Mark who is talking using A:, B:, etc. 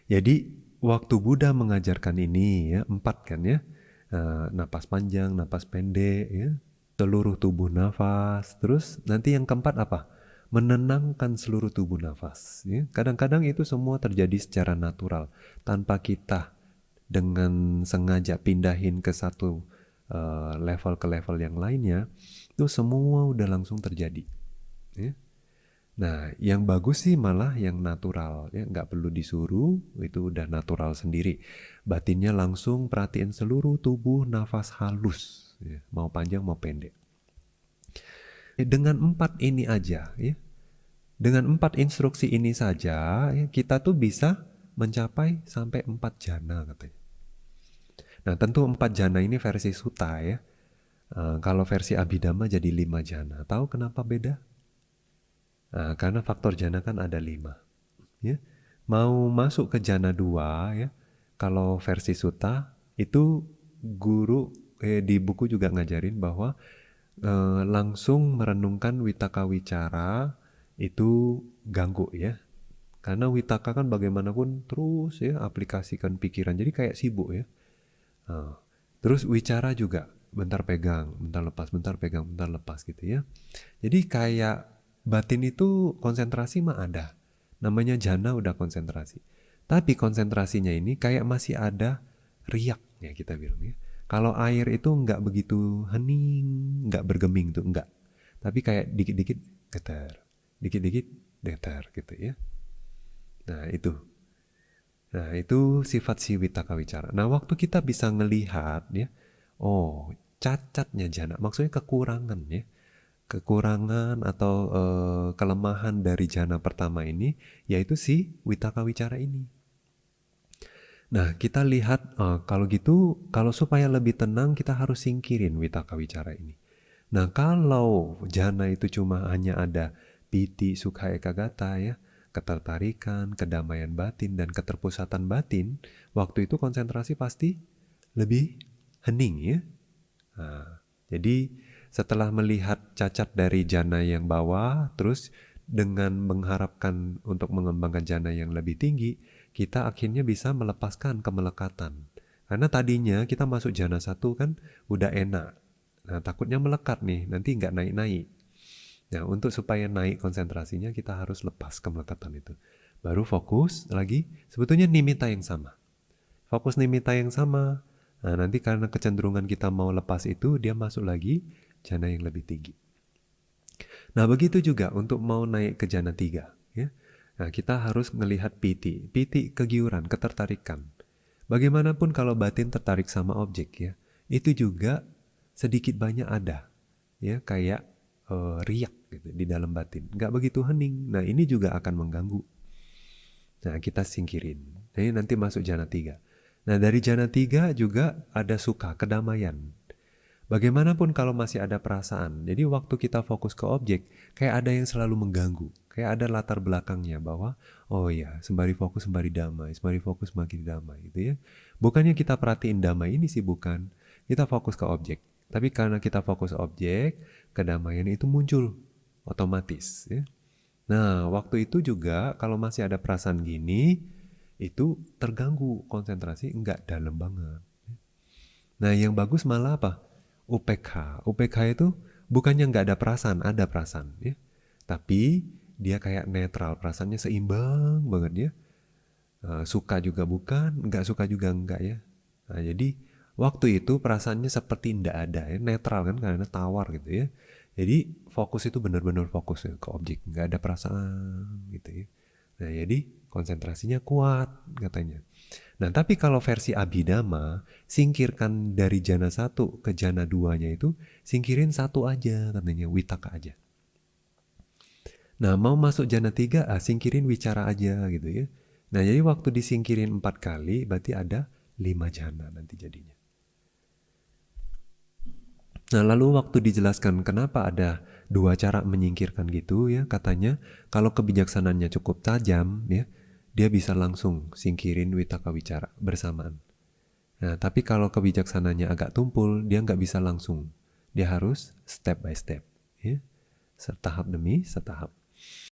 A: Jadi waktu Buddha mengajarkan ini ya, 4 kan ya, napas panjang, napas pendek ya, seluruh tubuh nafas, terus nanti yang keempat apa? Menenangkan seluruh tubuh nafas. Ya. Kadang-kadang itu semua terjadi secara natural, tanpa kita dengan sengaja pindahin ke satu level ke level yang lainnya, itu semua udah langsung terjadi. Ya. Nah, yang bagus sih malah yang natural, ya nggak perlu disuruh, itu udah natural sendiri. Batinnya langsung perhatiin seluruh tubuh, nafas halus, ya, mau panjang mau pendek. Dengan 4 ini aja, ya, dengan 4 instruksi ini saja, ya, kita tuh bisa mencapai sampai 4 jana katanya. Nah, tentu 4 jana ini versi sutta ya. Kalau versi Abhidhamma jadi 5 jana. Tahu kenapa beda? Karena faktor jana kan ada 5. Ya. Mau masuk ke jana 2 ya, kalau versi sutta itu guru di buku juga ngajarin bahwa langsung merenungkan Wittaka Wicara itu ganggu ya. Karena Wittaka kan bagaimanapun terus ya aplikasikan pikiran, jadi kayak sibuk ya. Terus wicara juga, bentar pegang, bentar lepas, bentar pegang, bentar lepas gitu ya. Jadi kayak batin itu konsentrasi mah ada. Namanya jana udah konsentrasi. Tapi konsentrasinya ini kayak masih ada riak ya kita bilang ya. Kalau air itu nggak begitu hening, nggak bergeming tuh, nggak. Tapi kayak dikit-dikit getar, dikit-dikit getar gitu ya. Nah itu. Nah itu sifat si Wittaka Wicara. Nah waktu kita bisa ngelihat ya, oh cacatnya jana, maksudnya kekurangan ya. Kekurangan atau kelemahan dari jana pertama ini, yaitu si Wittaka Wicara ini. Nah, kita lihat kalau gitu, kalau supaya lebih tenang kita harus singkirin Wittaka Wicara ini. Nah, kalau jana itu cuma hanya ada piti, sukha, ekagata ya, ketertarikan, kedamaian batin dan keterpusatan batin, waktu itu konsentrasi pasti lebih hening ya. Nah, jadi setelah melihat cacat dari jana yang bawah, terus dengan mengharapkan untuk mengembangkan jana yang lebih tinggi, kita akhirnya bisa melepaskan kemelekatan. Karena tadinya kita masuk jana 1 kan udah enak. Nah, takutnya melekat nih, nanti nggak naik-naik. Nah, untuk supaya naik konsentrasinya kita harus lepas kemelekatan itu. Baru fokus lagi, sebetulnya nimitta yang sama. Fokus nimitta yang sama. Nah, nanti karena kecenderungan kita mau lepas itu, dia masuk lagi jana yang lebih tinggi. Nah, begitu juga untuk mau naik ke jana 3. Ya. Nah, kita harus melihat piti. Piti kegiuran, ketertarikan. Bagaimanapun kalau batin tertarik sama objek ya, itu juga sedikit banyak ada. Ya, kayak riak gitu di dalam batin. Nggak begitu hening. Nah, ini juga akan mengganggu. Nah, kita singkirin. Jadi nanti masuk jana 3. Nah, dari jana 3 juga ada sukha, kedamaian. Bagaimanapun kalau masih ada perasaan. Jadi waktu kita fokus ke objek, kayak ada yang selalu mengganggu. Kayak ada latar belakangnya bahwa, oh ya, sembari fokus sembari damai, sembari fokus makin damai gitu ya. Bukannya kita perhatiin damai ini sih, bukan. Kita fokus ke objek. Tapi karena kita fokus objek, kedamaian itu muncul otomatis ya. Nah, waktu itu juga kalau masih ada perasaan gini, itu terganggu konsentrasi, enggak dalam banget. Nah, yang bagus malah apa? UPK. UPK itu bukannya nggak ada perasaan ya. Tapi dia kayak netral, perasaannya seimbang banget ya. Suka juga bukan, nggak suka juga enggak ya. Nah, jadi waktu itu perasaannya seperti nggak ada ya, netral kan karena tawar gitu ya. Jadi fokus itu benar-benar fokus ya, ke objek, nggak ada perasaan gitu ya. Nah, jadi konsentrasinya kuat katanya. Nah, tapi kalau versi Abhidhamma, singkirkan dari jana 1 ke jana 2-nya itu, singkirin satu aja katanya, Wittaka aja. Nah, mau masuk jana 3, singkirin wicara aja gitu ya. Nah, jadi waktu disingkirin 4 kali, berarti ada 5 jana nanti jadinya. Nah, lalu waktu dijelaskan kenapa ada 2 cara menyingkirkan gitu ya, katanya kalau kebijaksanaannya cukup tajam ya, dia bisa langsung singkirin Wittaka Wicara bersamaan. Nah, tapi kalau kebijaksananya agak tumpul, dia nggak bisa langsung. Dia harus step by step, ya, setahap demi setahap.